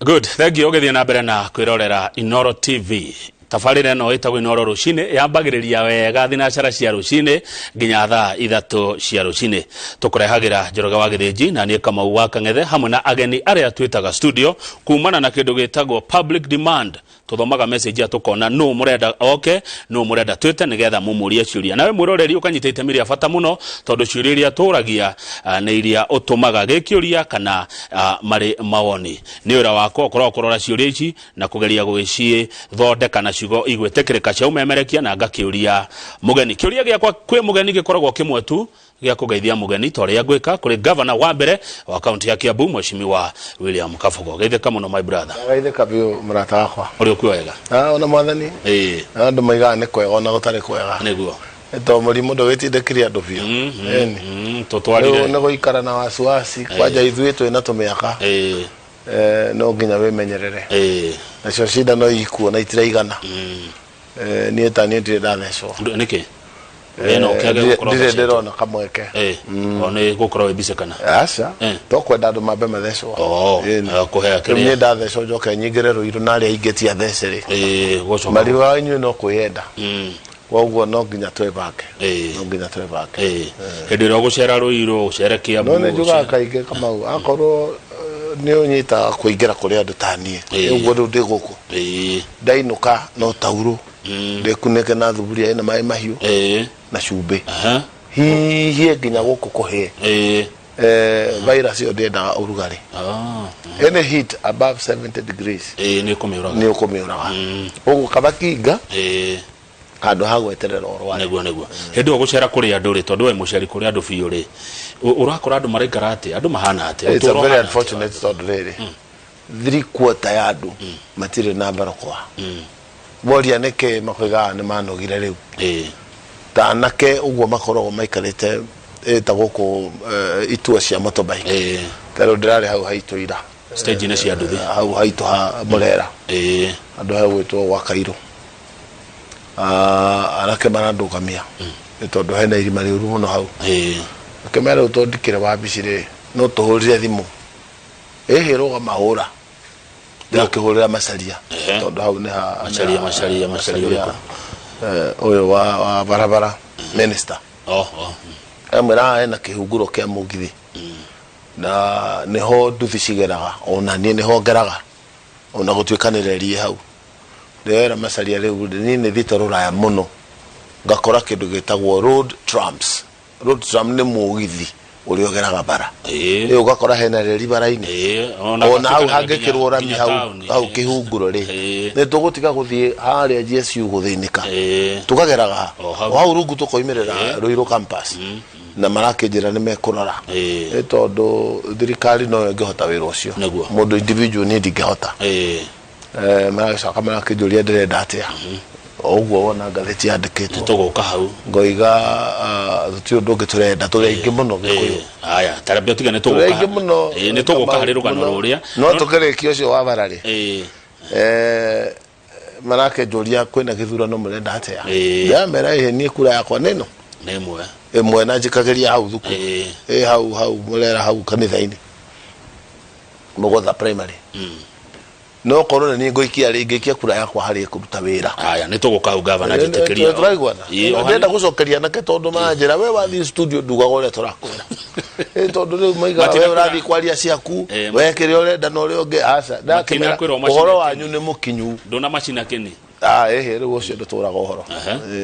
Good, thank you. Ogethie na mbere na kwirorera Inoro TV. Tafarire no itagwo Inoro rucine yambagiriria wega thinacara cia rucine nginya thaa 3 cia rucine. Tukurehagira Njoroge wa Githĩnji na nie Kamau wa Kang'ethe hamwe na ageni aria twitaga studio kumana na kindu gitagwo public demand. Tuthomaga message atukona no murenda no murenda twite nigetha mumurie ciuria. Nawe mwiroreri ukanyitite miria bata muno tondu ciuria iria turagia na iria utumaga gikiuria kana mari mawoni. Ni wira wako kurora ciuria ici na kugeria gwicii thondeka na ciugo igwetekereka cia umemerekia na ngakiuria mugeni. Kiuria giakwa kwi mugeni gikoragwo kimwe tu gya kugeithia mugeni toria gwika kuri governor wa mbere wa county ya Kiambu Mheshimiwa William Kabogo. Geitheka muno my brother. Geitheka biu murata wakwa. Uri ku wega? Ona mwathani. Andu maiga ni kwega ona gutari kwega. Niguo. Eto murimu ndugitindikiri andu biu. Tutwarire. No guikara na wasiwasi kwaja ithuĩ twina tumiaka. No nginya wimenyerere. Nacio cida no ikuo na itiraigana. Ni etani ndire ndathecwo. Niki? Eno kage gukora ndirona kamweke one gukora webicekana asa tokwenda andu mambe mathecwo kuhea kiri ni ndathecwo njoke nyingire ruiru na aria ingetia thecere gocoka mari wanyu no kwenda woguo no nginya twebake no nginya twebake hindi ro gucera ruiru ucere Kiambu no ne juga kaige Kamau akorwo ni unyita kuingira kuri andu tanie uguo ndu ndi guku ndainuka no tauro ndekuneke na thuburia ina mai mahiu na cumbe hihi nginya guku kuhe virus yo ndenda urugari any heat above 70 degrees ni kumiuraga ugu kabakinga kandu ha gweterera orwa neguo hindi gucera kuri andu ri tondu we muceri kuri andu biu ri urakora andu maraikara ati andu mahana ati it's a very unfortunate tondu riri 3/4 ya andu matire na barokwa boria neke makoiga ni manogire riu ta nake uguo makorogo maikarite ta guku itua cia motorbike tero ndirari hau haitoira stage ina cia nduthi hau haito ha Murera andu hau wetwo wa Kairo arake marandugamia tondu hena irima riuru muno hau akemera utondikire wa bicire no tuhurire thimu eheroga mahura ndakihurira macaria tondu hau ni ha macaria oyo wa barabara minister amera ena kihunguro kia mugithi na neho nduthi cigeraga ona nie neho ngeraga ona gutwikanirerie hau ndera macaria riu ni thitorora muno ngakora kindu gitagwo road trumps ni mugithi uri ogeraga bara ugakora hena reri bara-ini ona hau hangikirwo rami hau kihunguro ri ni tugutiga guthie haria GSU guthinika tukageraga hau rungu tukoimirira Ruiru campus na marakinjira ni mekurora tondu thirikari no ngihota wira ucio mundu individual ni ndingihota maracaka marakinjuria ndirenda atia oguo wona ngatheti yandikitwo tuguka hau ngoiga tuti undu ngiturenda turaingi muno gikuyu aya tarabia tigane tuguka muno ni tuguka hari rugano ruria no tugerekio cio wa barari marake njuria kwina githurano murenda atia ndamera ni kura yakwa neno imwe na njikageria hau thuku hau Murera hau kanitha-ini Mugotha primary no korona ni ngoikia ringikia kura yakwa hari kuruta wira aya ni tuguka ugava jitekeria ndenda gucokeria nake tondu manjira we wathi studio nduga gore turakwira tondu riu maiga we urathi kwaria ciaku we kiri urenda no ri ungi asa ndakimera uhoro wanyu ni mukinyu ndona macina kini riu ucio nduturaga uhoro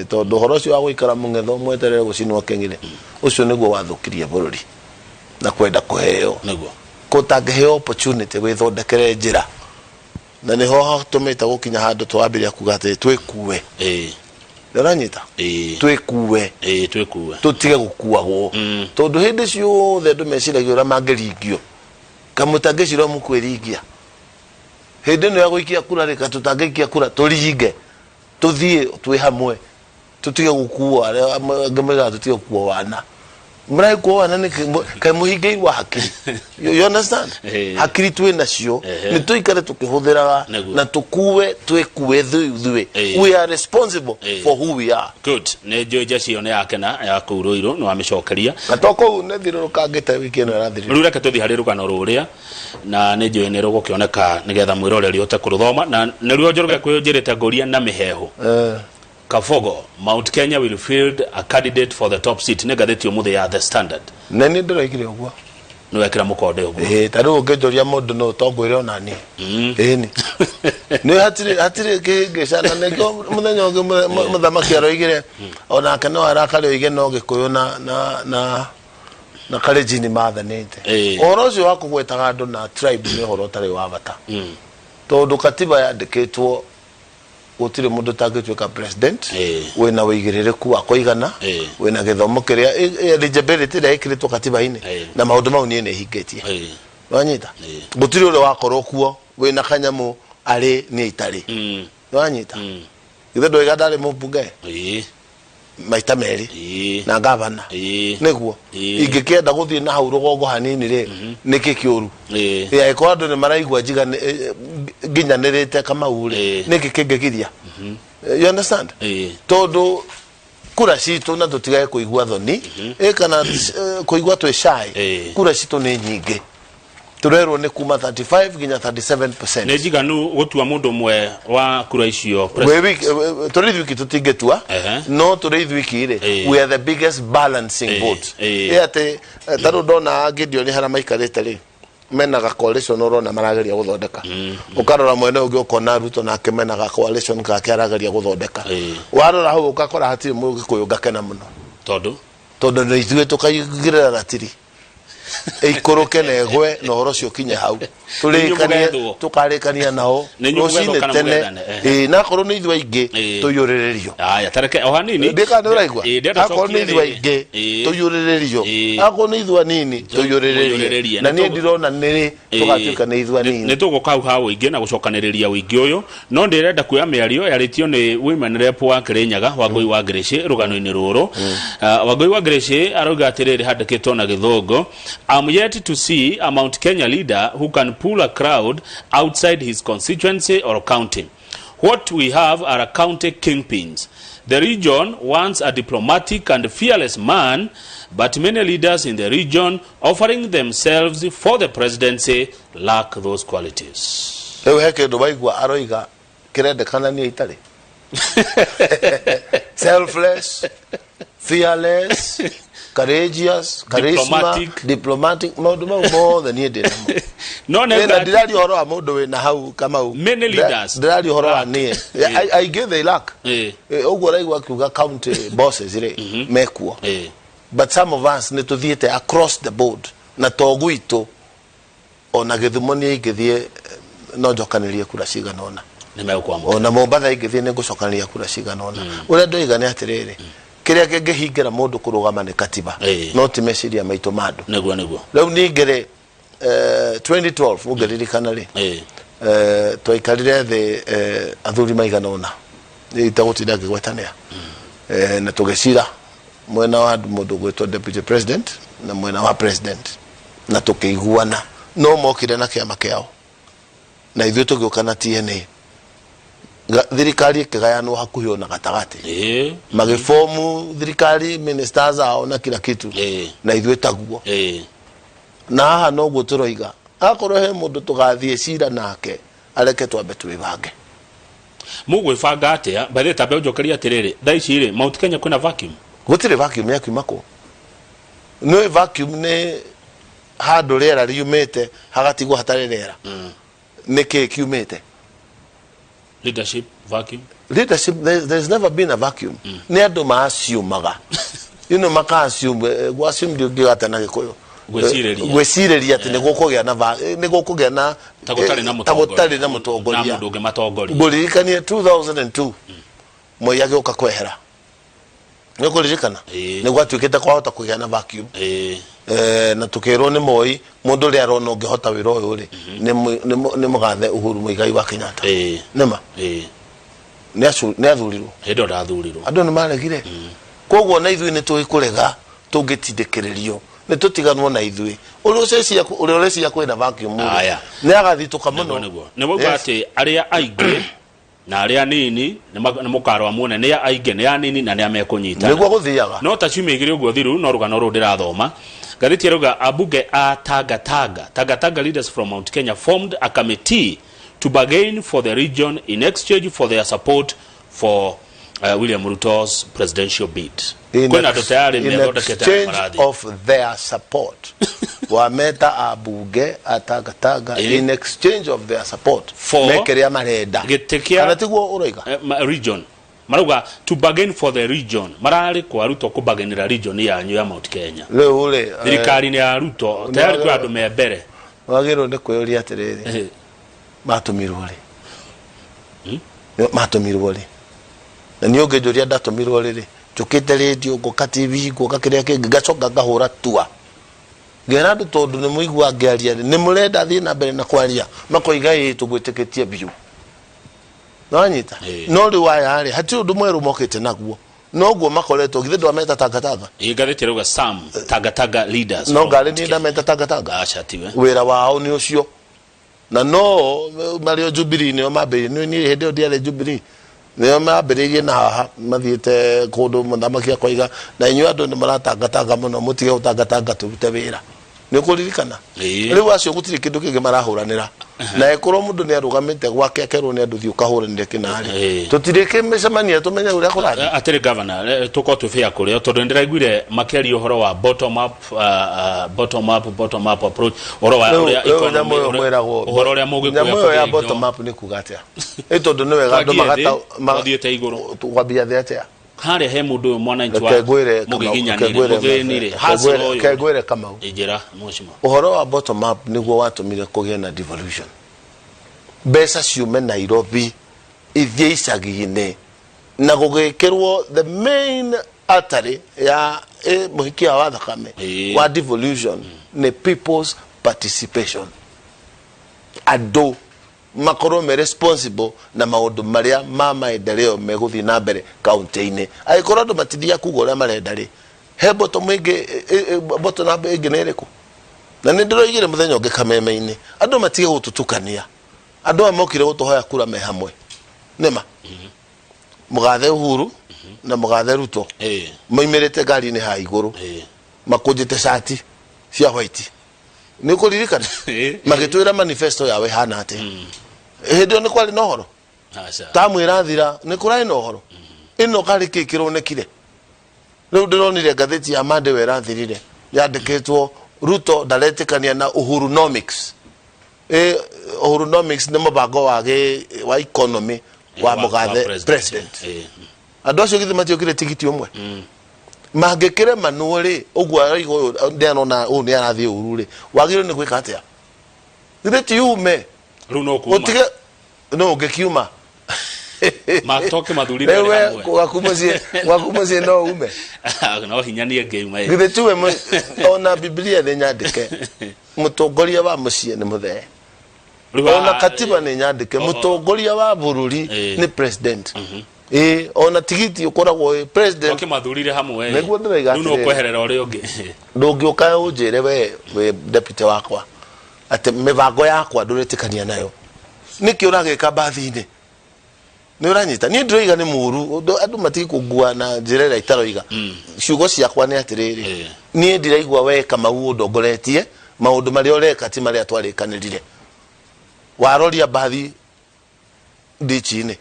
tondu uhoro ucio wa guikara mungetho mweterere gucinwo kengire ucio niguo wathukirie bururi na kwenda kuheo niguo kutangiheo opportunity withondekere njira na niho tumita gukinya handu twambiria kuga ati twikuwe ndaranyita twikuwe tutige gukuagwo tondu hindi ciothe andu meciragia ura mangiringio kamutangicirwo mukwiringia hindi no ya guikia kura rika tutangikia kura turinge tuthie twi hamwe tutige gukuwa ngamira tutige gukuwa wana mrai kwa nani kai muhige wa hakiri you understand hakiri tu nacio ni tuikare tukihuthira na tukuwe twekuwe thuwe we are responsible for who we are. Good ne joja cione yake na ya kuruiro no amicokeria gatoko ne thirurukangite wiki no rathiri rura ke tuthi hari rugano ruria na ne joe ne rugukioneka nigetha mwiroreri ote kuruthoma na ne ruo njoroge kwinjirite ngoria na miheho Kafogo, Mount Kenya will field a candidate for the top seat. Negatheti omuthe ya The Standard. Nani ndiraikire ogwa? No ekira mukode ogwa. Taru ngejoria mundu no tongwire onani. Ni. Ni hatire kigecana nego muthenya onge muthamaki aroigire ona kana arakari oige no gikuyu na kalejini mathanite. Orocio wako gwetaga andu na tribe ni horo tari wa bata. Tondu katiba yandikitwo gutire mundu tangituika president wena wigirereku wa koigana wena githomo kiria eligibility ria ikiritwo katiba-ini na maundu mau nie nehingitie wanyita gutire ule wakorwo kuo wena kanyamu ari ni itari wanyita ithe ndo igadare mubunge maita meri na gavana niguo ingikienda guthie na hau rugongo hanini ri niki kiuru ya iko andu ni maraigwa jiga nginyanirite kama ure niki kingegiria you understand todo kura citu na tutigae kuigwa thoni kana kuigwa twe shy kura citu ni nyingi turerwo ni kuma 35 ginya 37%. Ne jiganu gutua mundu mwe wa kura icio turi wiki tutingetua no turi wiki ire we are the biggest balancing vote ate taru dona Gideon hara maikarite ri menaga coalition urona marageria guthondeka ukarora mwene ungi ukona Ruto na kemenaga coalition ka kiarageria guthondeka warora hau ukakora hatiri mugi kuyungakena muno tondu ni ithuĩ tukayigirira ratiri ikoroke na egwe no horocio kinya hau turikania tukarikania nao rocine tene na korwo ni ithuĩ aingi tuyurirerio aya tareke o hanini ndikana uraigwa akorwo ni ithuĩ aingi tuyurirerio akorwo ni ithuĩ nini tuyurirerio na ni ndirona niri tugatuika ni ithuĩ nini ni tuguka hau ha uingi na gucokaniriria uingi uyu no ndirenda kuya miario yaritio ni women rep wa Kirinyaga Wangui wa Grace rugano-ini ruru Wangui wa Grace aruga atiriri handikitwo na githungu I'm yet to see a Mount Kenya leader who can pull a crowd outside his constituency or county. What we have are county kingpins. The region wants a diplomatic and fearless man, but many leaders in the region offering themselves for the presidency lack those qualities. Selfless, fearless, courageous, diplomatic, more than you did. No, never. Did you horror modo we na how come out? Many leaders. Did you horror near? I give the luck. Ogora work you county bosses, mekuo. But some of us need to theater across the board. Na toguito o na githumoni githie no jokaniria kura ciganona. O na mombatha igithie ne gucokaniria kura ciganona. Ure ndoiga ni atiriri. Kiria kingihingira mundu kurugama ni katiba no ti meciria maitu mandu neguo riu ningire 2012 mugeririkana ri twaikarire the athuri maiganona itagutinda ngigwetanira na tugecira mwena wa mundu gwetwo deputy president na mwena wa president na tukiguana no mokire na kiama kiao na ithuĩ tũgĩũkana TNA thirikari ikigayano hakuhi na gatagati magifomu thirikari ministers ao na kila kitu na ithuĩ taguo na haha no guturoiga akorwo he mundu tugathie cira nake areke twambe twibange mugwibanga atia bathe tabe ujokeria atiriri thaici ri Mount Kenya kwina vacuum gutire vacuum ya kimako no vacuum ne handu rera riumite hagatigwo hatari rera niki kiumite leadership vacuum there's never been a vacuum ni andu maasiumaga maka assume gwassume ndio gata na gikoyo gwecireria ati ni gukugia na tagutari na mutongoria na mundu ngimatongoria ngurikanie 2002 Moi agioka kwehera ni kuririkana ni gwatuikite kwahota kugia na vacuum na tukirwo ni Moi mundu ri arona ungihota wira uyu ri ni mugathe Uhuru Muigai wa Kenyatta nema ni athurirwo hindo ndathurirwo andu ni maregire koguo na ithuĩ ni tũikurega tungitidekererio ne tutiganwo na ithui urecia kwina vacuum ne agathituka muno nebo gati aria aige na aria nini ne mukaro amune ne aige ne anini na ne amekunyita niguo guthiaga no ta ciumigire uguo thiru no rugano ru ndirathoma Garitia ruga abuge a Taga leaders from Mount Kenya formed a committee to bargain for the region in exchange for their support for William Ruto's presidential bid. In exchange of their support. Wameta abuge a Taga in exchange of their support. For region. Maruga to bargain for the region. Marari kwa Ruto kubagenera region ya nyu ya Mount Kenya. Ule thirikari ni ya Ruto tayari kwa andu membere. Wagiro ne kweyoria atiriri. Matumirwo ri. Matumirwo ri. Na niyo ngejoria ndatumirwo ri. Njukite radio ngoka TV ngoka kiria kingi gacoka ngahura tua. Ngera ndu tondu ni muigua ngiaria ni murenda thii na mbere na kwaria makoiga tugwitikitie biu. Nanyita no ri waya ri hati undu mweru mokete naguo no guo makoretwo githe ndo ameta Taga igathete ruga Sam Taga leaders no ngari ni ndameta Taga achatiwe wira wao ni ucio na no Mario Jubilee ni mabe ni hede ndiale Jubilee ni mabiririe na haha mathiete kundu muthamaki akoiga na inyu andu ni marataga muno mutige utanga turute wira ni kuririkana riu acio gutiri kindu kingi marahuranira na ekoro mundu ni arugamite gwake akerwo ni andu thiuka huranire kinari tutirike mecemania tumenya uria kurari atiri governor tuko tufia kuria tondu ndiraiguire makeri uhoro wa bottom up approach uhoro wa uria economy uhoro uria mugikuya ya bottom up ni kugatia tondu ni wega andu magata mathiete iguru twambia thiatia hare he mundu mwananchi wa mugiginyanire muthenire hasiro kegwire Kamau ijira mushima uhoro wa bottom up niguo watumire kugia na devolution besa ciume Nairobi ithie icagi-ini na gugikirwo the main artery ya muhikia wa thakame wa devolution ni people's participation ado makoro me responsible na maundu maria maendeleo meguthi na mbere county-ini aikoro andu matithia kuga uria marenda ri he bottom up ingi niriku na ni ndiroigire muthenya ungi Kameme-ini andu matige gututukania andu amokire gutuhoya kura me hamwe nima mugathe Uhuru na mugathe Ruto moimirite ngari-ini ha iguru makujite shati cia white ni kuririkana magitwira manifesto yawe hana ate hedio ni kwali nohoro tamwira thira ni kurai nohoro ino kari kikiro nekire riu ndironire ngatheti ya Mande wera thirire yandikitwo Ruto ndaretikania na Uhurunomics Uhurunomics ni mubango wa economy wa mugathe president andu acio githi matiokire tigiti umwe mangekire manuori ugwa arigo ndianona u ni arathie ururi wagiro ni gwika atia thireti yume runo kuma utige no ngekiuma matoke mathurire hamwe wakumuzie no ume no hinyanie game thireti we ona Biblia ni nyandike mutongoria wa mucie ni muthe ona katiba ni nyandike mutongoria wa bururi ni president ona tigiti ukoragwo president okimathurire hamwe niguo ndiriga runo kweherera uri ungi ndungiuka unjire we deputy wakwa ate mibango yakwa nduretikania nayo niki uragika bathi-ini ni uranyita ni ndiroiga ni muru andu matiki kugua na njira ira itaroiga ciugo ciakwa ni atiriri ni ndiraigua we Kamau ndongoretie maundu maria ureka ti maria twarikanirire waroria bathi ndichi-ini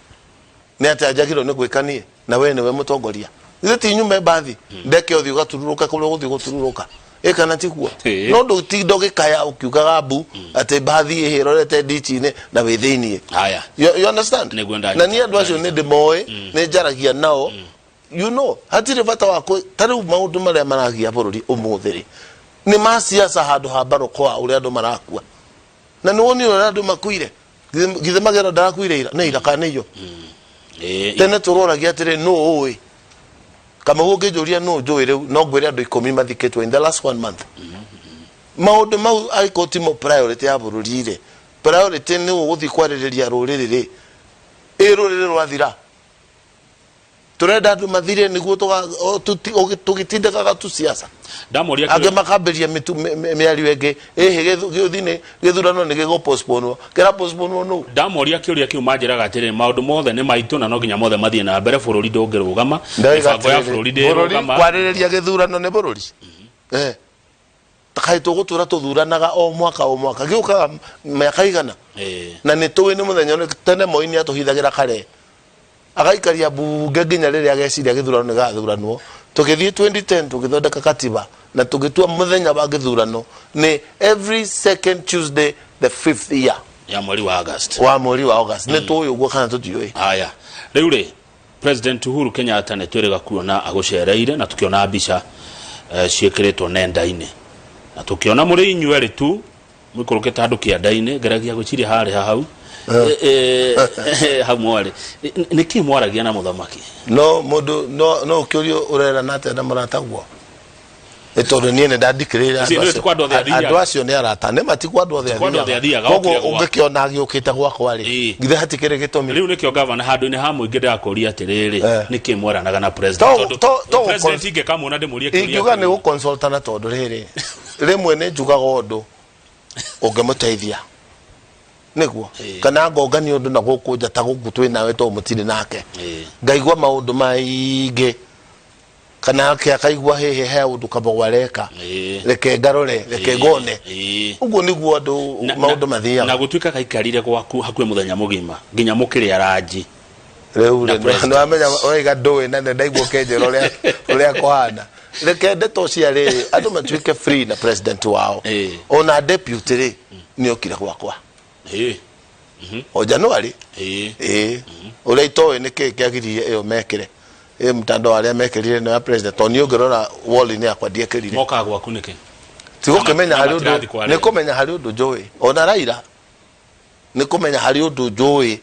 ni atajagiro ni gwikanie na we niwe mutongoria itheti nyume bathi ndeke uthi gatururuka kuria guthi gutururuka ekana tikuo no ndo tidoge kaya ukiugaga bu ate bathi ehirorete ndichi-ini na withinie haya you understand na ni andu acio ni ndimoe ni njaragia nao you know hatire bata wako tari maundu maria maragia bururi umuthiri ni masiasa handu ha baroko uria andu marakua na ni woni uria andu makuire githe magero ndarakuire ira ni ira kana iyo tene turoragia atire no oi kama ungijuria no njui riu no ngwire andu 10 mathiketwo in the last 1 month maundu mau aikoti mo priority ya bururi ire priority ni uguthi kwaririria ruriri ri ruriri rwathira turenda andu mathire niguo tugitindikaga tu siasa ndamoria age makaberia miario enge githine githurano ni gigo postpone kera postpone no ndamoria kiuria kiu manjiraga atiri maundu mothe ni maitu na no ginya mothe mathie na mbere bururi ndungirugama mibango ya bururi ndirugama kwaririria githurano ni bururi takai tugutura tuthuranaga o mwaka giuka miaka igana na ni tuwi ni muthenya tene moini atuhithagira kare agaikaria bunge nginya riria ageciria githurano ni gathuranwo tukithie 2010 tugithondeka katiba na tugitua muthenya wa githurano ni every second Tuesday the 5th year ya mweri wa August ni tuyo guo kana tutioi haya riu ri President Uhuru Kenyatta ne twirega kuona agucereire na tukiona mbica ciikiritwo nenda-ini na tukiona muri inyueri tu mwikurukite andu kianda-ini ngeragia guciria haria hau hamwari niki mwaragia na muthamaki no mundu no ukiurio urera nate na maratagwo etondu nie ne ndandikirira andu acio ni arata ne matikwa andu othe athiaga koguo ungikiona agiukite gwakwa ri ngithe hatikire gitumi riu nikio governor handu-ini ha muingi ndakuria atiriri niki mwaranaga na president president ingekamuna ndimurie kiuria ingiuga ni guconsultana tondu riri rimwe ni njugaga undu ungimuteithia niguo kana ngongani undu na guku njata guku twi nawe to mutiri nake ngaigwa maundu maingi kana ake akaigwa he undu kabogwareka reke ngarore reke ngone uguo niguo andu maundu mathia na gutuika kaikarire gwaku hakwe muthenya mugima nginya mukiri araji riu no amenya oiga nduwe na ndaigwa kenjero uria kohana reke ndeto cia riri andu matuike free na president wao ona deputy ri ni okire gwakwa o Januari uria itoe niki kiagirie iyo mekire mtandao aria mekirire na president oni ungirora wall ni akwa ndiekirire moka gwaku niki tigo kemenya hari undu ni kumenya hari undu njui ona Raila ni kumenya hari undu njui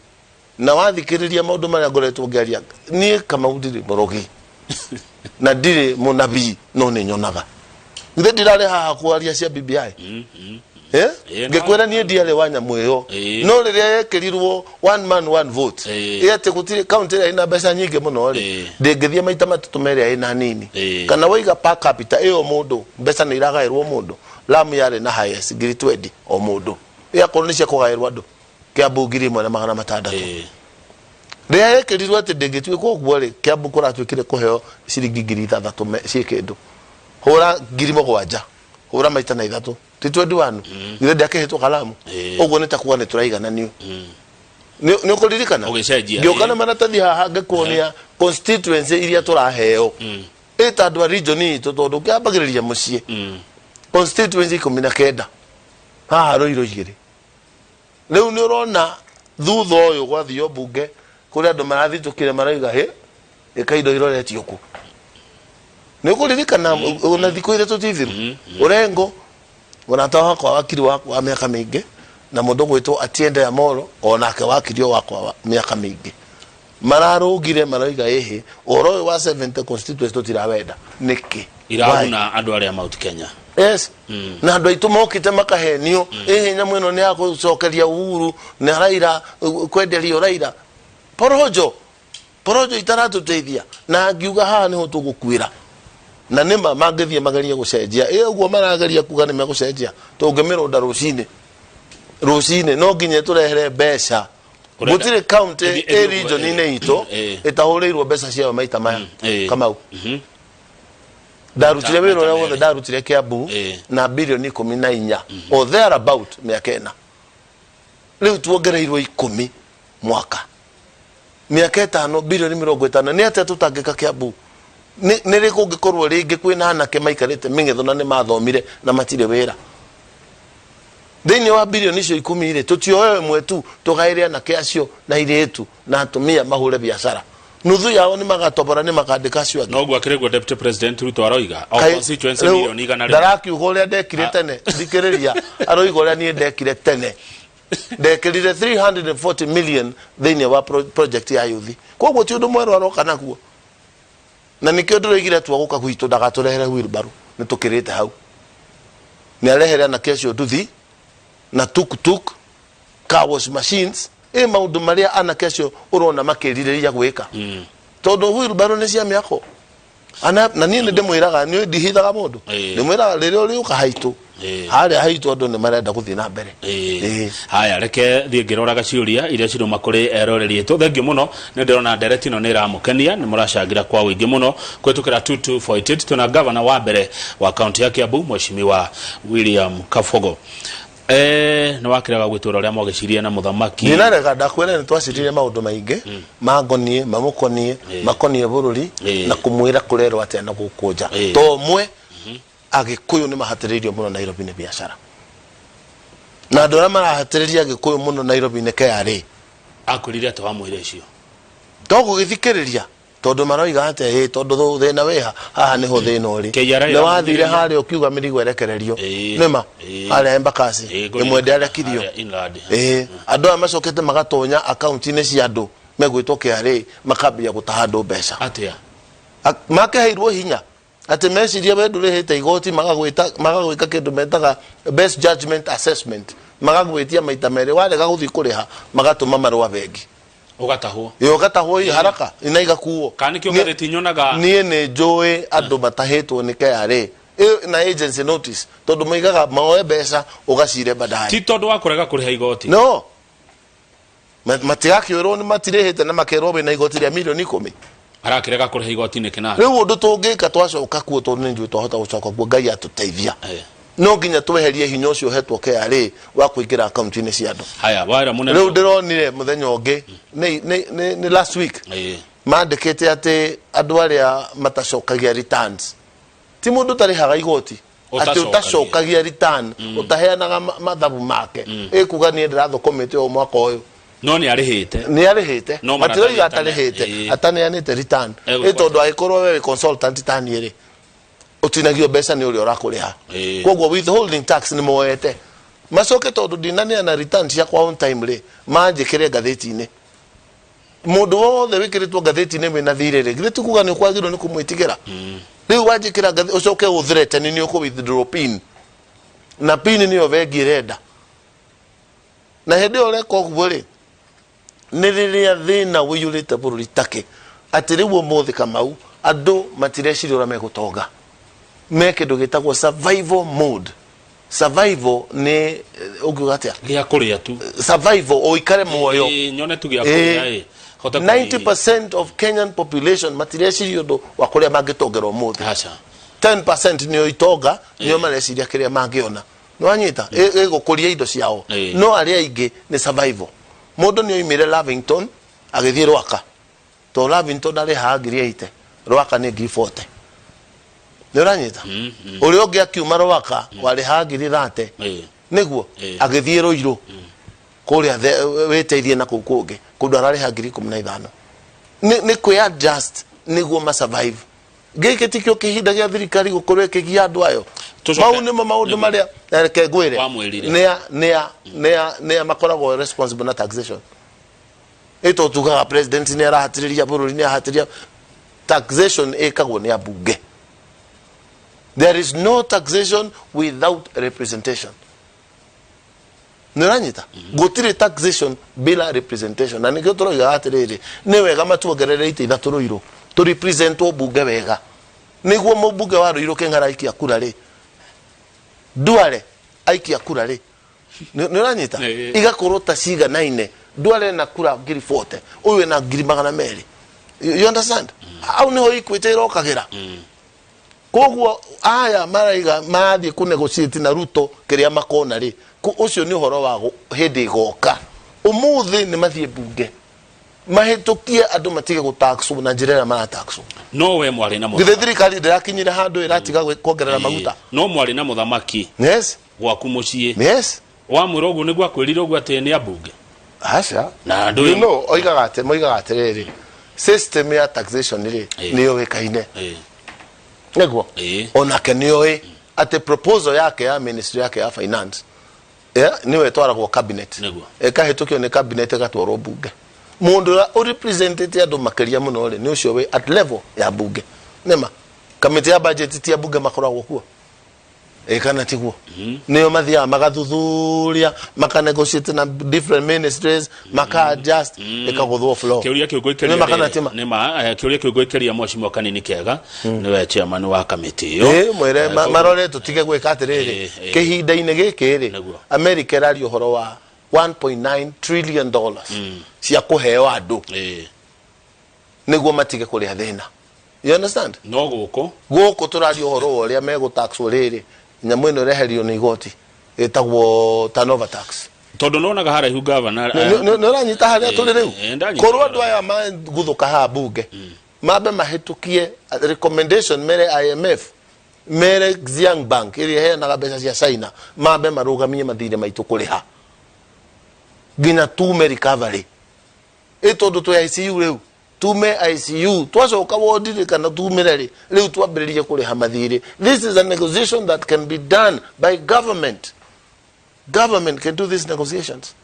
na wathikiriria maundu maria ngoretwo ngeria ni kama udiri murogi na ndire munabii no ni nyonaga ngithe ndirare haha kwaria cia BBI ngekwera nie ndiare wanya mweyo no riria yekirirwo one man one vote yete gutire county ina mbeca nyingi muno ri ndingithie maita matatu meri ina nini kana waiga per capita iyo mundu mbeca ni iragairwo mundu Lamu yare na highest ngiri 20 o mundu ya koronisha kugairwo andu Kiambu ngiri 1,600 riria yekirirwo ati ndingitue koguo ri Kiambu kuratwikire kuheo ciringi ngiri 3 cikindu hura ngiri 7 hura maita na 3 21 ile ndake hetwa kalamu uguo nitakuwa ni turaigana niyo ni ukuririkana ngiokana maratathi haha ngekuonia constituency iria turaheo eta andwa region tondu kiambagiriria mucie constituency 19 haha roiro igiri riu ni urona thutha uyu gwathio bunge kuri andu marathitukire maraiga ikaindo iroretio ku ni ukuririkana una thiko ile tutithiru urengo unatoka kwa wakili wako wa miaka mingi na mundu gwitwo Atiende Amolo onake wakili wako wa miaka mingi mararugire maraiga oro wa 70 constituency totirawenda niki irauna andu aria Mount Kenya na andu aitu mokite makahenio nyamwe no ni agucokeria Uhuru na Raila kwenderio Raila porojo itaratuteithia na ngiuga haha niho tugukwira na nima mangithie magaria gucenjia uguo marageria kuga ni megucenjia tungimirunda rucine no nginye turehere mbeca gutire county region ine ito itahurirwo mbeca cia maita maya Kamau darutire wiro na wothe darutire Kiambu na bilioni 14 o there about miaka ina riu tuongereirwo 10 mwaka miaka 5 bilioni 50 ni ate tutangika Kiambu ni riko ngikorwo ringi kwina anake maikarite mingetho na ni mathomire na matire wira thini wa bilioni icio 10 ire tutioe mwetu tugaire anake acio na iretu na atumia mahure biashara nuthu yao ni magatobora ni makandika acio no gwakirego deputy president Ruto aroiga o constituency milioni igana daraki ugoria ndekire tene thikiriria aroiga uria ni ndekire tene ndekirire 340 million thini wa project ya youth koguo ti undu mweru aroka naguo na nikio ndirigire twaguka gwitu ndagaturehere wheelbarrow ni tukirite hau ni arehere na kesho nduthi na tuk car wash machines maundu maria ana kesho urona makiririria gwika todo wheelbarrow ni cia miako ana na ni ndimwiraga ni ndihithaga mundu ndimwiraga ririo riuka haitu hali haitu andu ni marenda guthii na mbere haya reke thie ngiroraga ciuria iria ciruma kuri eroreri etu thengio muno ni ndirona ndereti no niramukenia ni murashangira kwa wingi muno kwetukira 2248 tuna governor wa mbere wa county ya Kiambu mheshimiwa William Kabogo no wakiraga gwitura ria mogeciria na muthamaki ni narega ndakwira ni twaciririe maundu maingi magonie mamukonie makonie bururi na kumwira kurero atena gukunja to mwe agikuyu ni mahatiririo muno Nairobi ni biashara na ndora marahatiriria agikuyu muno Nairobi ni KRA akurire to amwire icio togo githikiriria tondu maroiga ate tondu thina weha haha niho thina uri ni wathire hari ukiuga mirigo erekererio nima hari embakasi imwende arekirio andu amacokete magatonya account ni cia andu megwitwo KRA makambia gutaha andu mbeca atia makeheirwo hinya ati meciria we ndurihite igoti magagwika kindu metaga best judgment assessment magagwitia maita mere warega guthi kuriha magatuma marwa bengi ugatahwo ugatahwo haraka inaiga kuo kani kio gatheti nyonaga nie ne joe andu matahitwo ni KRA na agency notice tondu maigaga maoe mbeca ugacire badai ti tondu wa kurega kuriha igoti no matigakiorwo ni matirihite na makerwo be na igoti ria milioni 10 arakirega kuriha igoti ni kina riu undu tungika twacoka kuo tondu ninju twahota gucoka kuo Ngai atuteithia no nginya tweherie hinya ucio hetwo KRA wa kuingira account ini cia andu haya wara munene riu ndironire muthenya ungi ni last week mandikite ati andu aria matacokagia returns ti mundu tarihaga igoti ati utacokagia return utaheanaga mathabu make ikuga ni ndirathukumite o mwaka uyu no ni arihite matiroiga atarihite ataneanite return tondu aikorwo we consultant taniere utinagio mbeca ni uri urakuriha kogwo withholding tax ni moete macoke tondu dinania na return cia kwa on time ri manjikire gatheti-ini mundu wothe wikiritwo gatheti-ini mena thirire githeti kuga ni kwagirwo ni kumwitigira riu wanjikira gatheti ucoke uthirete ni uku withdraw pin na pin ni yo vengi renda na hindi ore kogwo ri ni riria thina wiyurite bururi take ati riu muthi Kamau andu matireciria ura megutonga make do gitagwo survival mode survival ni ugigatia gia kuria tu survival o ikare moyo nyone tu gia kuria 90% of Kenyan population matireciria ndo wa kuria mangitongerwo muthi acha 10% ni itonga nio mareciria kiria mangiona no anyita gukuria indo ciao no aria ingi ni survival mundu ni oimire Lavington agithie Rwaka to Lavington ari hagiri aite Rwaka ni gifote niranyita uri ongi akiuma Rwaka wari hagiri thate niguo agithie Ruiru kuria weteithie na kukungi kundu arari hagiri 15 ni kwi adjust niguo ma survive giki tikio kihinda gia thirikari gukorwe kigia andu ayo mau ni maundu maria reke ngwire ne makoragwo responsible na taxation ito tugaga president ni arahatiriria bururi ni ahatiria taxation ekagwo ni abunge. There is no taxation without representation. Niranyita gutire taxation bila representation na nikyo turoiga atiriri ni wega matuongerere ite ithatu Ruiru to represent obunge wega niguo mubunge wa Ruiru kengara ikia kura ri Duale aikia kura ri niranyita igakorwo ta ciga 9 Duale na kura ngiri 40 uyu na ngiri 200 you understand au niho ikwite irokagira kogwo aya maraiga mathi ku negotiate na Ruto kiria makona ri ucio ni horo wa hindi goka umuthi ni mathie bunge mahitukie andu matige gutaxu na njira ma taxu no we mwari na muthamaki thirikari ndirakinyire handu iratiga kuongerera maguta no mwari na muthamaki yes gwaku mucie yes wa murogo nigwa kwirira ogwa ate ni abunge acha na ndu no oigaga ate moigaga atiriri system ya taxation ri niyo wekaine niguo ona kenio ate proposal yake ya ministry yake ya finance niwe twaragwo cabinet ekahitukio ni cabinet gatwaro bunge mundu o represented andu makeria muno ri ni ucio we at level ya bunge nema committee ya budget ti ya bunge makoragwo kuo kana tiguo niyo mathia magathuthuria makanegotiate na different ministries maka-adjust ikaguthwo flow kiuria kiugoikeria Mheshimiwa Kanini Kega niwe chairman wa committee yo mwere marore tutige gwika atiriri kihinda-ini giki ri America irario horo wa $1.9 trillion cia kuheo andu niguo matige kuria thina. You understand? No guku turario horo uria mego tax uriri nyamu ino reherio ni igoti etagwo turnover tax tondu nonaga haraihu governor no ranyita haria tuli riu korwo andu aya maguthuka ha bunge mabe mahitukie recommendation mere IMF mere Xiang Bank iria heanaga mbeca cia China mabe marugamie mathire maitu kuriha gina tume recovery tondu tu ICU riu tume ICU twacoka wodire kana tumereri riu twambiririe kuriha mathire. This is a negotiation that can be done by government can do these negotiations.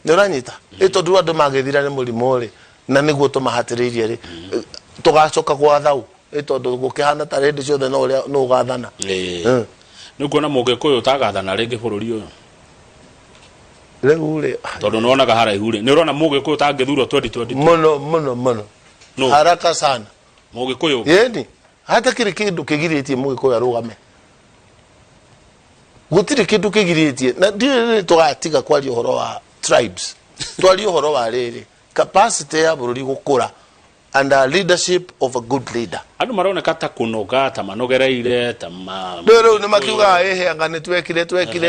Niranyita tondu andu magethira ni murimo ri na niguo tumahatiririe ri tugacoka kwa thau tondu gukihana ta rendi ciothe no ugathana ni kuona mugikuyu utagathana ringi bururi uyu Leure tondu nonaga haraihu ri ni urona mugikuyu tangithurwo 2020 mono haraka sana mugikuyu yeni hata kiri kindu kigiritie mugikuyu arugame gutiri kindu kigiritie na ndi tugatiga kwari uhoro wa tribes twari uhoro wa riri capacity ya bururi gukura under leadership of a good leader. Andu maroneka ta kunoga ta manogereire ta rero ni makiuga anga ni twekire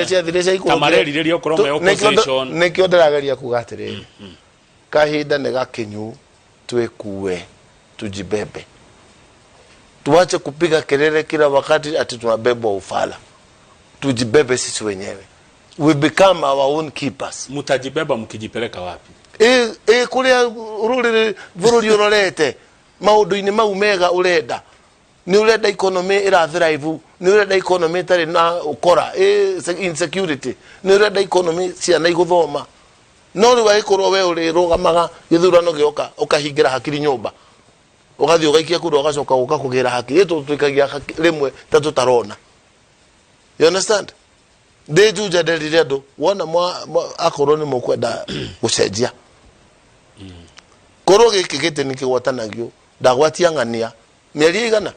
cia thire cia ikuruge tamareriria okoro me opposition nikio ndirageria kugatire kahinda ne gakinyu twekue tujibebe tuache kupiga kelele kila wakati ati tunabeba ufala tujibebe sisi wenyewe we become our own keepers. Mutajibeba mkijipeleka wapi? Kuria ruriri bururi urorete maundu-ini mau mega urenda ni urenda economy ira thrive ni urenda economy tari na ukora insecurity ni urenda economy ciana iguthoma no riwa ikorwo we uri rugamaga githurano gioka ukahingira hakiri nyumba ugathii ugaikia kuru ugacoka ukakugira hakiri tuikagia rimwe tatu tarona. You understand? Dejuja deliriado wona akorwo ni mukwenda gucenjia korwo giki gite ni kigwatanagio ndagwatia ngania mieri igana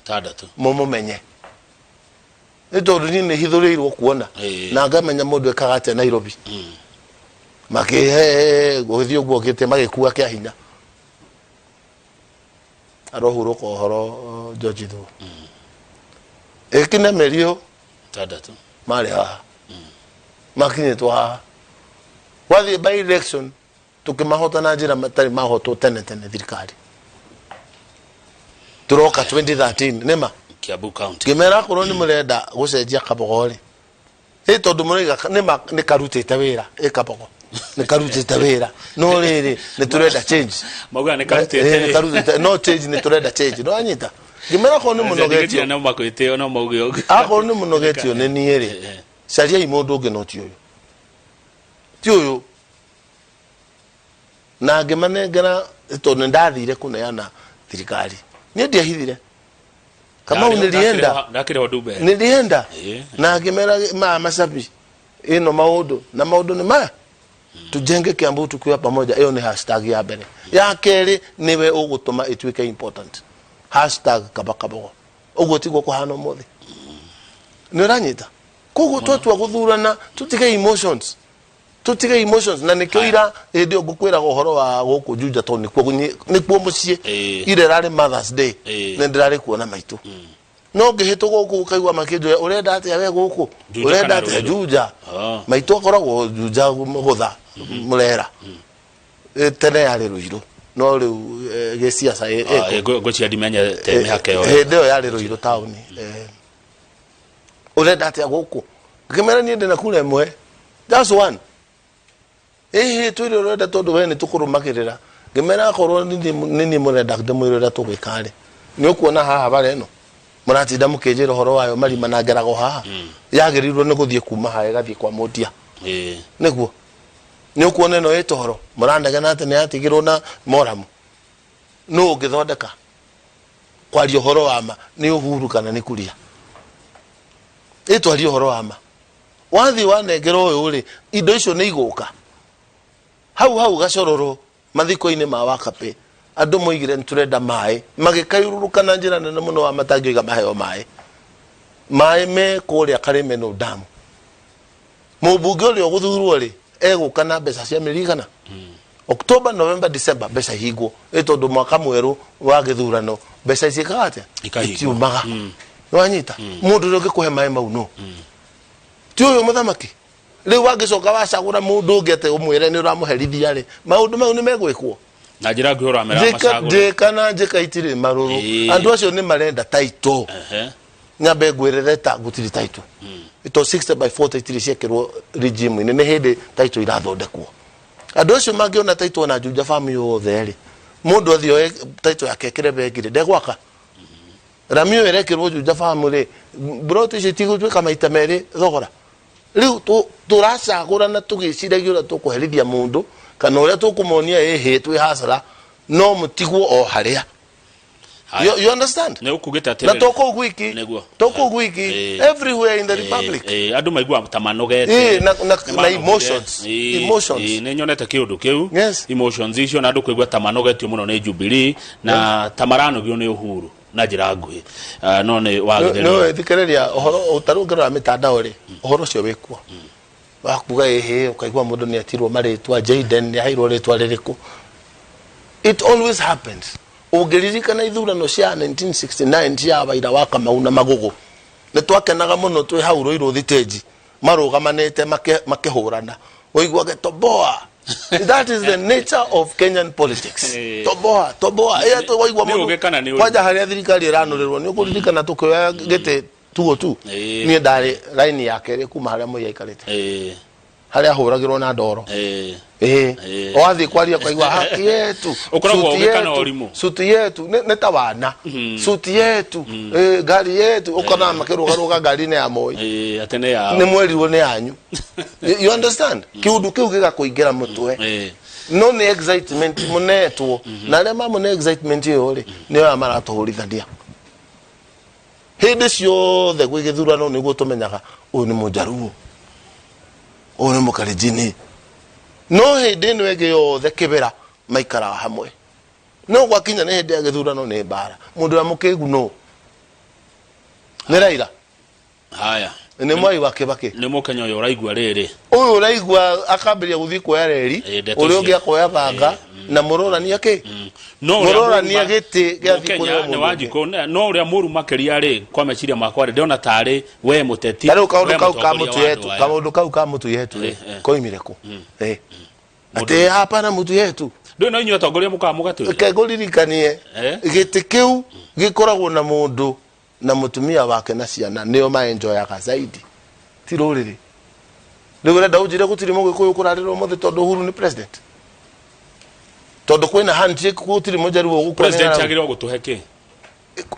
6 mumenye tondu ni hithurirwo kuona na ngamenya mundu ekaga ate Nairobi makihe guthio guo gite magikua kia hinya arohuro ko horo George Thu ekine merio 6 mari ha makine to ha wathi by election tukimahota na njira matari mahoto tene thirikari turoka 2013 nema Kiambu County kimera korwo ni murenda gucenjia Kabogori tondu muriga nema ni karutite wira Kabogo ni karutite wira no riri ni turenda change mauga ni karutite no change ni turenda change no anyita kimera korwo ni munogetio na makwitio no mauge akorwo ni munogetio ni nieri caria imundu ungi no ti uyu na ngimanengera tondu ndathire kuneana thirikari ni ndiahithire kama unilienda nilienda na ngimera masabi ino maundu na maundu ni maya tujenge Kiambu tukiwa pamoja. Hiyo ni hashtag ya mbere. Ya keri niwe ugutuma itwike important #Kabakabogo ugutigwo kuhana muthi niranyita kugu twatwa guthurana tutige emotions na nikioira ndio gukwira uhoro wa guku Juja to nikuo mucie ire rari Mother's Day ne ndirari kuona maitu no ngihito guku kaigwa makinjo urenda ati we guku urenda ati Juja maitu akoragwo Juja gutha murera tene yari Ruiru no riu giciasa gocia dimenye teme hakeo ndio yari Ruiru town urenda ati guku kimera ni ndina kule mwe that's one twiri urenda tondu we ni tukurumagirira ngimera korwo nini murenda ndimwirira tugikare ni ukuona haha bareno muratinda mukinjira horo wayo mari manangerago haha yagirirwo ni guthie kuma hae gathie kwa Mutia niguo ni ukuona no etoro murandagana ati ni atigirwo na moramu no ungithondeka kwario horo wama ni Uhuru kana ni Kuria itwari horo ama wathi wanengero uyu ri indo icio ni iguka hau gacororo mathiko-ini ma Wakape andu moigire nturenda mai magikairuruka na njira nene muno wa matangioiga maheo mai me kuria Karimeno Dam mubunge uria guthurwo ri eguka na mbeca cia mirigana October, November, December mbeca hingwo itondu mwaka mweru wa githurano mbeca icikaga atia itiumaga wanyita mundu uri ngikuhe mai mau no ti uyu muthamaki riu wangicoka wacagura mundu ungi ati umwire ni uramuherithia ri maundu mau ni megwikwo na njira ngihura mera macagura kana njika itire maruru andu acio ni marenda title nyambe ngwirire ta gutiri title ito 60/40 itiri ciekirwo regime ni hindi title irathondekwo andu acio mangiona title na Juja family yothe ri mundu athio title yake kirebegire ndegwaka Ramio erekirwo Juja family broti citigutwika maita meri thogora riu turacagura na tugiciragia ura tukuherithia mundu kana uria tukumuonia ehe twi hasara no mutigwo o haria you understand ne ukugeta atire na toko gwiki everywhere in the republic andu maigua tamanogete na emotions ne nyonete kiundu kiu emotions icio na andu kuigua tamanogetio muno ni Jubilee na tamaranogio ni Uhuru na njira nguhi no ni wagitheri no thikereria uhoro utarungirwa mitandao ri uhoro cio wikwo wakuga ehe ukaigua mundu ni atirwo maritwa Jaden ni hairwo ritwa ririku it always happens ugiririkana ithurano cia 1969 cia Waira wa Kamau na Magugu ni twakenaga muno twi hau Ruiru thiteji marugamanite makihurana uigwa getoboa that is the nature of Kenyan politics toboa to waigwa muno kwaja haria thirikari iranurirwo ni ukuririkana tukioya gete tuo tu ni ndari line yake ri kuma haria moya ikarite haria huragirwo na ndoro wathi kwaria kwaigwa haki yetu suti yetu ne tawana suti yetu gari yetu ukona makirugaruga gari ne ya Moi atene ya ni mwerirwo ne yanyu you understand kiundu kiu gigakuingira mutwe no ni excitement munetwo na rema mune excitement yo ri ni yo amaratuhurithania hindi ciothe gwigithurano niguo tumenyaga uyu ni mujaruo uyu ni mukarijini no hindi no ege yothe kibera maikara hamwe no gwakinya ni hindi ya githurano ni mbara mundu wa mukigu no ni Raila haya ni Mwai wa Kibaki ni mukenya uyu uraigwa riri uyu uraigwa akambiria guthii kuoya reri uri ungi akoya banga na murorania ki no murorania giti gathi kuria ni wanjiko no uria muru makeria ri kwa meciria makwa ri ndiona tari we muteti tari kaundu kau ka mutu yetu kaundu kau ka mutu yetu koimire ku ate hapana mutu yetu ndio no inyo atongoria mukamugatu keguririkanie giti kiu gikoragwo na mundu na mutumia wake na ciana nio maenjoyaga zaidi ti ruriri riu renda ujire gutiri mugikuyu kurarirwo muthe tondu Uhuru ni president tondu kwina handshake gutiri mujaruo gukora president agirwo gutuheke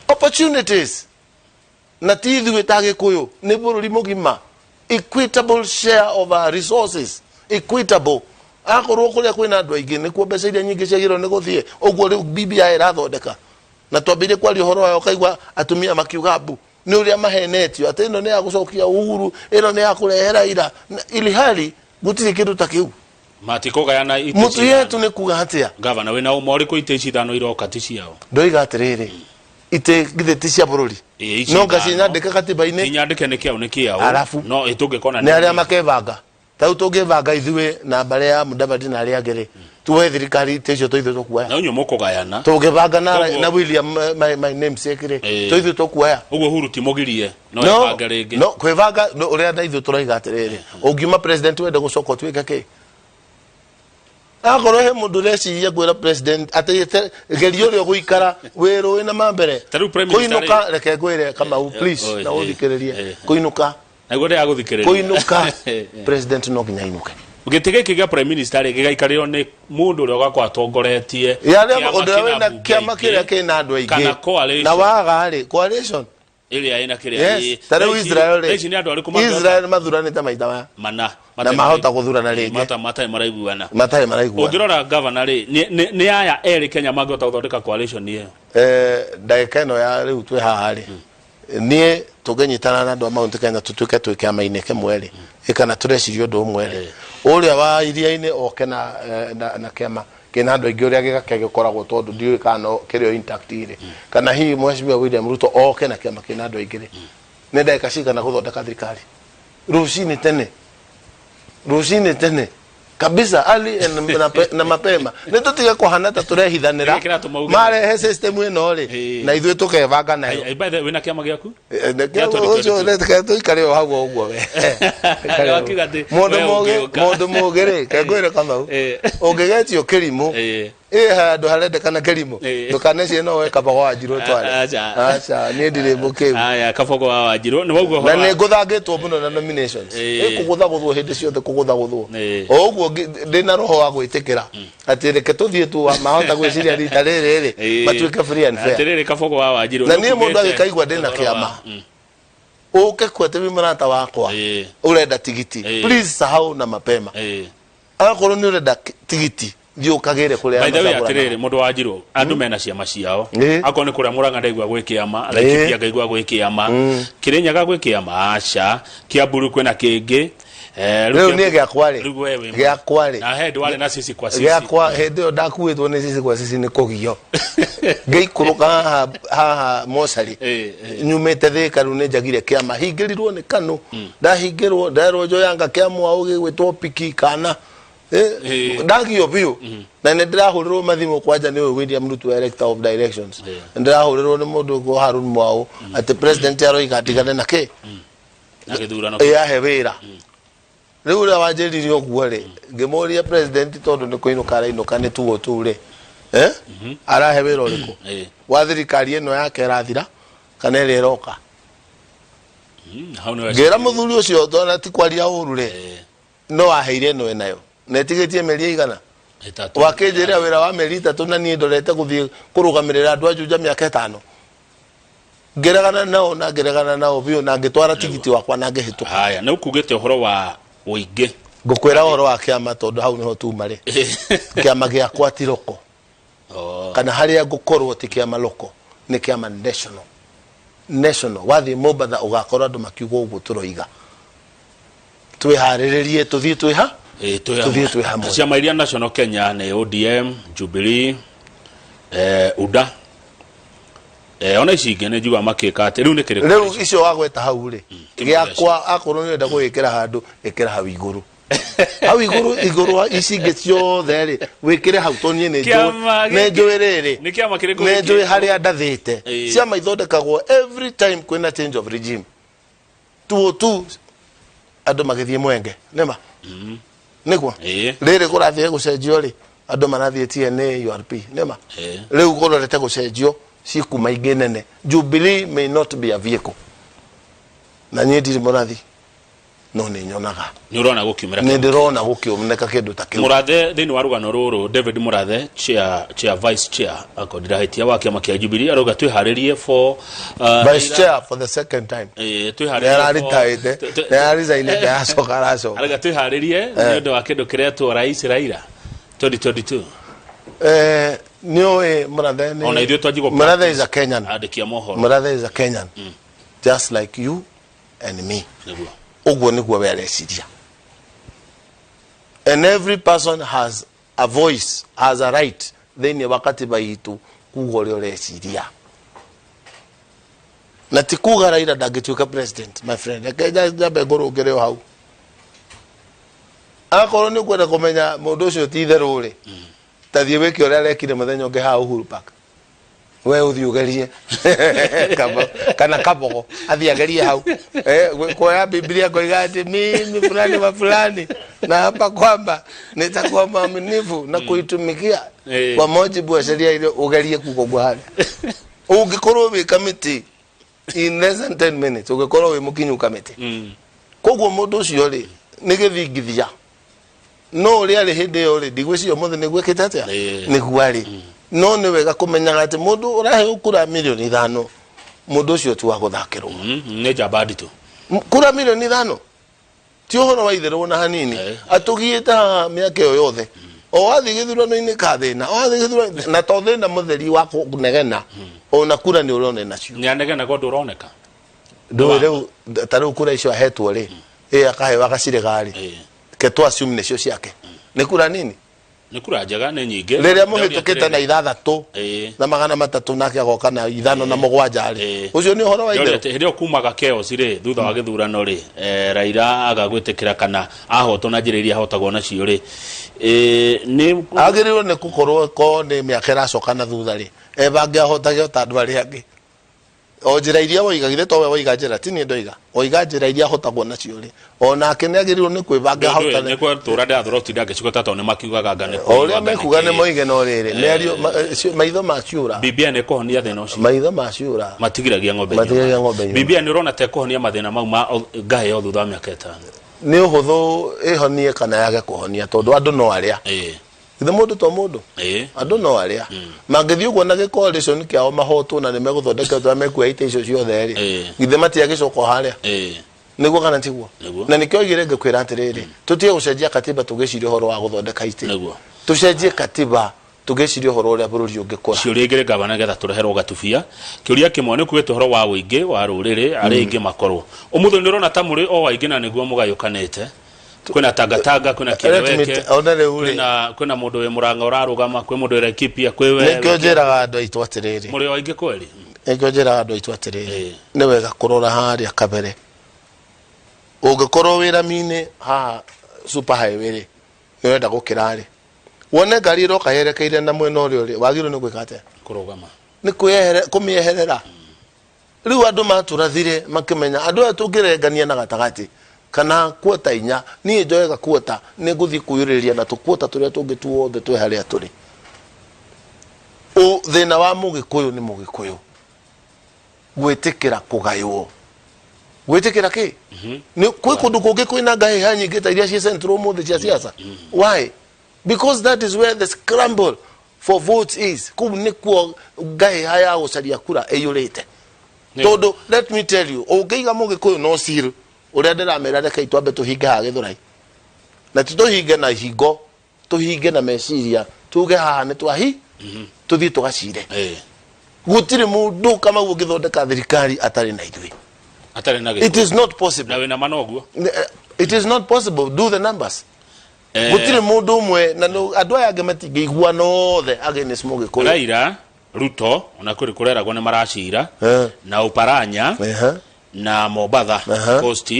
opportunities na tithu itagikuyu ni bururi mugima equitable share of our resources equitable akorwo kuria kwina andu aingi ni kuo mbeca iria nyingi ciagirwo ni guthie uguo riu BBI irathondeka na twambire kwari horo wayo kaigwa atumia makiuga mbu ni uria mahenetio ati ino ni ya gucokia Uhuru ino ni ya kurehera ira ili hali gutiri kindu ta kiu matikogayana ite mutu yetu ni kuga hatia governor wina umori ko ite ithano irokati ciao ndoiga atiriri ite githeti cia bururi no gacinyandika katiba-ini inyandike ni kiao ni kiao no itungikona ni aria makevanga tau tungivanga ithuĩ na mbare ya Mudavadi na aria angĩ tuwe thirikari tecio tuithu tukuoya na unyo mukugayana tungivanga na William my namesake ri tuithu tukuoya uguo Uhuru timogirie no yavanga ringi no kwivanga uria na ithu turaiga atiriri ungiuma president wende gucoka twike ki akorwo he mundu reciria gwira president atete gerio rio guikara wiru na mambere kuinuka reke ngwire Kamau please na uthikiririe kuinuka naguo ya guthikiriria kuinuka president no ginya inuke ugitige kiga prime minister ri gaikariro ni mundu uria gakwatongoretie ya undu wena kiama kiria kina andu aingi na waga ri coalition iria ina kiria tare Israel ri eci ni andu ariku Israel mathuranite maita mana na mahota guthurana ringi matai maraiguana ungirora governor ri ni aya eri Kenya mangota guthondeka coalition ni ndagika ino ya riu twi haha ri nie tugenyitana na andu a Mount Kenya tutuike twi kiama-ini kimwe ikana tureciria undu umwe uria wa iria-ini oke na kiama kina andu aingi uria gigakoragwo tondu ndiui kana kirio intact ire kana hihi Mheshimiwa William Ruto oke na kiama kina andu aingi ne ndeka cigana guthondeka thirikari rucini tene kabisa ali na mapema ne tutige kuhana ta turehithanira marehe system ino ri na ithuĩ tukebanga nayo by the way na kiama giaku ucio ne tuikare o hau uguo we mundu mugire kengwire Kamau ungigetio kirimu handu harendekana kirimu ndukanecie no we Kabogo wa Wanjiru tware acha ni ndire mukiu aya Kabogo wa Wanjiru ni woguo na ni nguthangitwo muno na nominations kuguthaguthwo hindi ciothe kuguthaguthwo oguo ndina roho wa gwitikira ati reke tuthie tu mahota gwiciria rita riri matuike free and fair atiriri Kabogo wa Wanjiru na ni mundu agikaigwa ndina kiama uke kwete murata wakwa urenda tigiti please sahau na mapema akorwo ni urenda tigiti thiukagire kuria by the way atiriri mundu wa Wanjiru andu mena ciama ciao akone kuria Murang'a ndaigwa gwikiama Laikipia ngaigwa gwikiama Kirinyaga gwikiama acha Kiamburu kwena kingi riu ni giakwari na head wale na sisi kwa sisi giakwa head yo ndakuitwo ni sisi kwa sisi ni kugio ngeikuruka haha mosari nyumete thika ru ni njagire kiama hingirirwo ni kanu ndahingirwo ndarwo yanga kiamwa ugigwitwo piki kana ndagio biu na ne ndirahurirwo mathimo kwanja ni William Ruto director of directions ndirahurirwo ni mundu ko Harun Mwau ati president aroiga tigane nake na githurano ya wira riu ria wanjiririe oguo ri ngimuria president tondu ni kuinuka arainuka ni tuo ture arahe wira uriku wa thirikari ino yake irathira kana iri iroka ngira muthuri ucio tona ti kwaria urure no aheire no enayo netigetie meria igana wakinjiria wira wa meri 3 na nie ndorete guthie kurugamirira andu ajuja miaka 5 ngeregana nao biu na ngitwara tigiti wakwa na ngehituka haya na ukugete uhoro wa uingi ngukwira uhoro wa kiama tondu hau niho tumare kiama giakwa ti loko kana haria ngukorwo ti kiama loko ni kiama national wathi Mombatha ugakorwo andu makiuga uguo turoiga twihariririe tuthie twiha tuthie twihamwe ciama iria national Kenya ni ODM Jubilee UDA ona ici ingĩ nĩ njuga makĩka atĩ rĩu nĩ kĩrĩkũ rĩu icio wagweta hau rĩ gĩakwa akorwo nĩ wenda gwĩkĩra handũ ĩkĩra hau igũrũ hau igũrũ ici ingĩ ciothe rĩ wĩkĩre hau to niĩ nĩ njũĩ rĩrĩ nĩ kĩama kĩrĩkũ nĩ njũĩ harĩa ndathĩte ciama ithondekagwo every time kwĩna change of regime tu andũ magĩthiĩ Mwenge nĩma nĩguo rĩrĩ kũrathiĩ gũcenjio rĩ andũ marathiĩ TNA URP nĩma rĩu kũrorete gũcenjio siku maingi nene Jubilee may not be a vehicle na niĩ ndiri mũrathi no nĩ nyonaga nĩ ũrona gũkiumĩra nĩ ndĩrona gũkiumĩra kĩndũ ta kĩu Mũrathe thĩinĩ wa rũgano rũrũ David Mũrathe chair vice chair akodira hitia wa kĩama kĩa Jubilee arauga twĩharĩrie for vice chair for the second time twĩharĩrie arauga twĩharĩrie nĩ ũndũ wa kĩndũ kĩretwo rais Raila 2022 niwe Mũrathe is a Kenyan Mũrathe is a Kenyan just like you and me uguo niguo we areciria and every person has a voice, has a right thĩinĩ wa katiba itu kuga ũrĩa ũreciria na ti kuga Raila ndangĩtuĩka president my friend njambe ngũrũngĩre o hau akorwo nĩ kwenda kũmenya mũndũ ũcio ti itherũ rĩ tathie weke ũrĩa arekire mũthenya ũngĩ ha Uhuru Park we uthi ugerie kana Kabogo athi agerie hau kwa Biblia ngoiga ati mimi fulani wa fulani na hapa kwamba nitakuwa mwaminifu na kuitumikia kwa mujibu wa sheria ile ugerie kuko hali ungikorwo wi committee in less than 10 minutes ungikorwo wi mukinyu committee koguo mundu ucio ri ni githingithia no ri ari hindi yo ri ndigwicio muthe ni gwikite atia ni gwari no ni wega kumenyaga ati mundu urahe ukura milioni 5 mundu ucio tu wa guthakirwo ni jabadi tu kura milioni 5 ti uhoro wa itherwo na hanini atugiita miaka yo yothe o wathi githurano-ini ka thina o wathi githurano na to thina mutheri wa kunegena ona kura ni urone nacio ni anegena gondo uroneka do reu taru kura icio ahetwo ri akahe wakacire gari ke to assume necio ciake ni kura nini ni kura njega ni nyinge riria muhitukite na 6 na 300 nake agoka na 5 na 7 ri ucio ni horo wa ide hirio kumaga chaos ri thutha wa githurano ri Raila agagwitikira kana ahotwo na njira iria ahotagwo nacio ri ni agirirwo ni gukorwo ko ni miaka iracoka na thutha ri bangi ahotage tandu ari angi o njira iria woigagire to we woiga njira tini ndoiga oiga njira iria ahotagwo nacio ri ona akene agirirwo ni kwibanga ahotane ni kwa tura nda thoro tinda ngiciko tato ni makiugaga ngane oria mekuga ni moige no riri ni ario maitho maciura bibia ni kuhonia thina ucio maitho maciura matigiragia ng'ombe bibia ni urona te kuhonia mathina mau ma ngahe o thutha wa miaka 5 ni uhuthu ihonie kana yage kuhonia tondu andu no aria ithe mundu to mundu andu no aria mangithio gwo na coalition kiao mahotwo na nimeguthondeka twa mekuya ite icio ciothe ri ithe matia gicoko haria niguo kana tiguo na nikio igire ngekwira atiriri tutie gucenjia katiba tugiciria horo wa guthondeka ite tucenjie katiba tugiciria horo uria bururi ungikora ciuria igire gavana getha tureherwo gatubia kiuria kimwe ni kwete horo wa wingi wa ruriri ari ingi makorwo umutho ni rona ta muri o waingi na niguo mugayukanite kwina tangatanga kwina kireweke kwina mundu we muranga urarugama kwi mundu ere kipia kwi we nikio njiraga andu aitu atiriri muri waingi kweli nikio njiraga andu aitu atiriri ni wega kurora haria kabere ungikorwo wira mine ha super highway ri urenda gukira ri wone ngari iroka yerekeire na mwena urio ri wagirwo ni gwikate kurugama ni kumieherera riu andu maturathire makimenya andu aya tungirengania na gatagati kana kuota inya ni njoega kuota ni guthi kuyuriria na tukuota turia tungi tuothe twe haria turi o thina wa mugikuyu ni mugikuyu gwitikira kugaywo gwitikira ki ni kwi kundu kungi kwina ngai ha nyingi ta iria cia central muthe cia siasa why because that is where the scramble for votes is kum ni kuo ngai haya gucaria kura eyurite tondu let me tell you ungiiga mugikuyu no seal uria ndiramera reke itwambe tuhinge ha githurai na tuhinge na hingo tuhinge na meciria tuge haha ni twahi tuthi tugacire gutiri mundu kama ugithondeka thirikari atari na ithui atari na it is not possible na wina manoguo it is not possible do the numbers gutiri mundu umwe na andu aya ngematigigwa nothe against mugikuyu Raila Ruto ona kuri kureragwo ni maracira na Uparanya na Mobatha Coast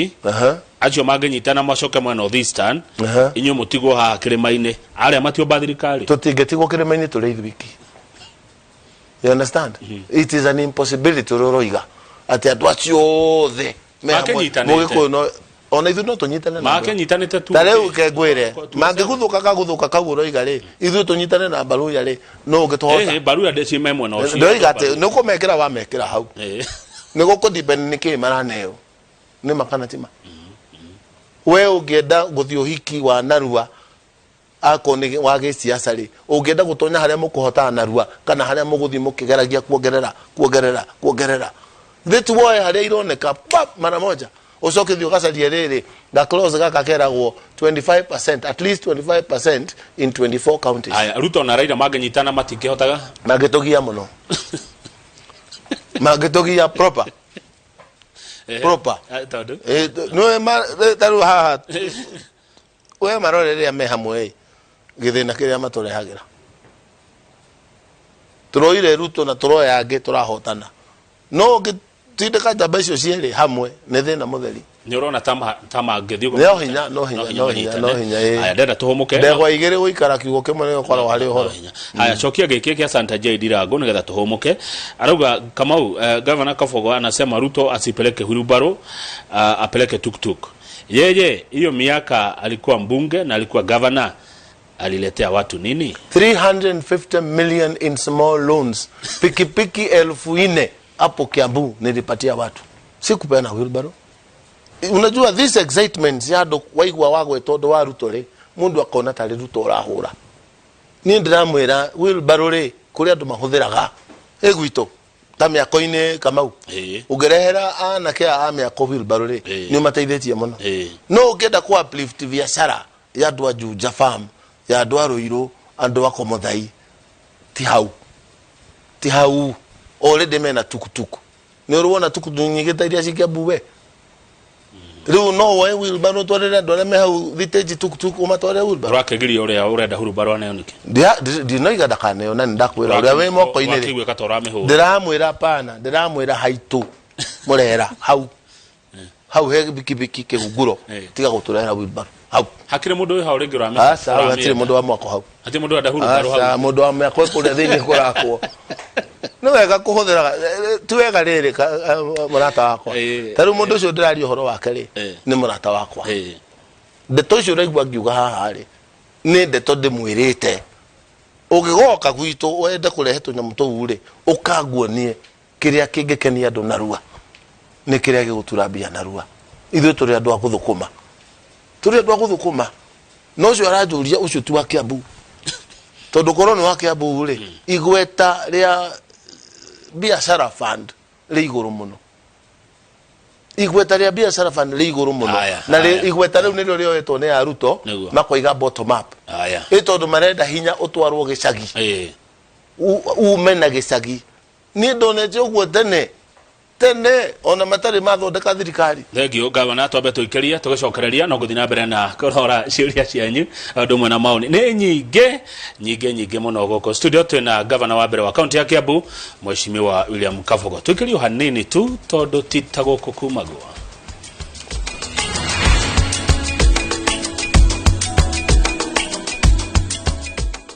acio manginyitana macoke mwena Northeastern inyo mutigo ha kirima-ini aria matioba thirikari tutingetigwo kirima-ini turi ithwiki you understand it is an impossibility roroiga ati andu acio the mugikuyu no ona ithu no tunyitane na makenyitanite tu tareu ke ngwire mangiguthuka kaguthuka kaguo roiga ri ithu tunyitane na Baruya ri no ungituhota Baruya ndeci memwe no cio ndoiga ati nuko mekira wa mekira hau niko kudipend niki maraneo ni makana tima we ungienda guthio hiki wa narua akoni wa giciasa ri ungienda gutonya haria mukuhota narua kana haria muguthi mukigeragia kuongerera that way haria ironeka pap mara moja ucoke thio gacarie riri ga close gaka keragwo 25% at least 25% in 24 counties aya Ruto na Raila manginyitana matingihotaga magitugia muno magitugia proper no taru ha we marorere me hamwe githina kiria maturehagira turoire Ruto na turoya angi turahotana no tindeka jamba icio cieri hamwe ni thina mutheri ni urona tama ngithio no hinya aya ndenda tuhumuke ndegwa igiri guikara kiugo kimwe ni ukorwo hari uhoro aya cokia giki kia Santa J Ndirango nigetha tuhumuke arauga Kamau governor Kabogo anasema Ruto asipeleke wheelbarrow apeleke tuktuk yeye hiyo miaka alikuwa mbunge na alikuwa governor aliletea watu nini 350 million in small loans pikipiki 1000 hapo Kiambu nilipatia watu sikupeana wheelbarrow unajua this excitement yado waigwa wagwe todo wa Ruto ri mundu akona tari Ruto urahura ni ndiramwira wheelbarrow ri kuri andu mahuthiraga egwito ta miako-ini Kamau ugerehera anake a miako wheelbarrow ri ni mateithĩtie muno no ungenda ku uplift biashara ya andu a Juja farm ya andu a Ruiru andu a Komuthai ti hau already mena tukutuku ne ruona tukunyigita iria cikiambu we riu no we wheelbarrow twarira ndore me hau vintage tukutuku umatware wheelbarrow rakegiri uria urenda wheelbarrow ne onike ndinoiga ndakane ona ndakwira uria we moko ine wakigwe katora mihura ndiramwira pana ndiramwira haitu murera hau he bikibiki keguguro tiga guturera wheelbarrow hau hakire mundu we hau ringi urame asa hatire mundu wa mwako hau hatire mundu wa wheelbarrow hau asa mundu wa mwako kule thini kurakwo no wega kuhuthira tuwega riri murata wakwa taru mundu ucio ndirari uhoro wake ri ni murata wakwa ndeto ucio raigwa ngiuga haha ri ni ndeto ndimwirite ugigoka gwitu wende kurehe tunyamu tuu ri ukaguonie kiria kingikenia andu narua ni kiria gigutura mbia narua ithu turi andu a guthukuma no ucio arajuria ucio tu wa Kiambu tondu koroni wa Kiambu ri igweta ria biashara fund ri iguru muno igweta ria biashara fund ri iguru muno na igweta riu nirio rioetwo ni aruto makoiga bottom up tondu marenda hinya utwarwo gicagi umena gicagi ni ndoneje uguo tene ona matari mathondeka thirikari thegio gavana twambe tuikeria tugicokereria no guthina mbere na kurora ciuria cianyu andu mwe na maoni ni nyinge muno goko studio twina gavana wa mbere wa county ya Kiambu Mheshimiwa William Kabogo tuikerio hanini tu tondu titaguko kumagwa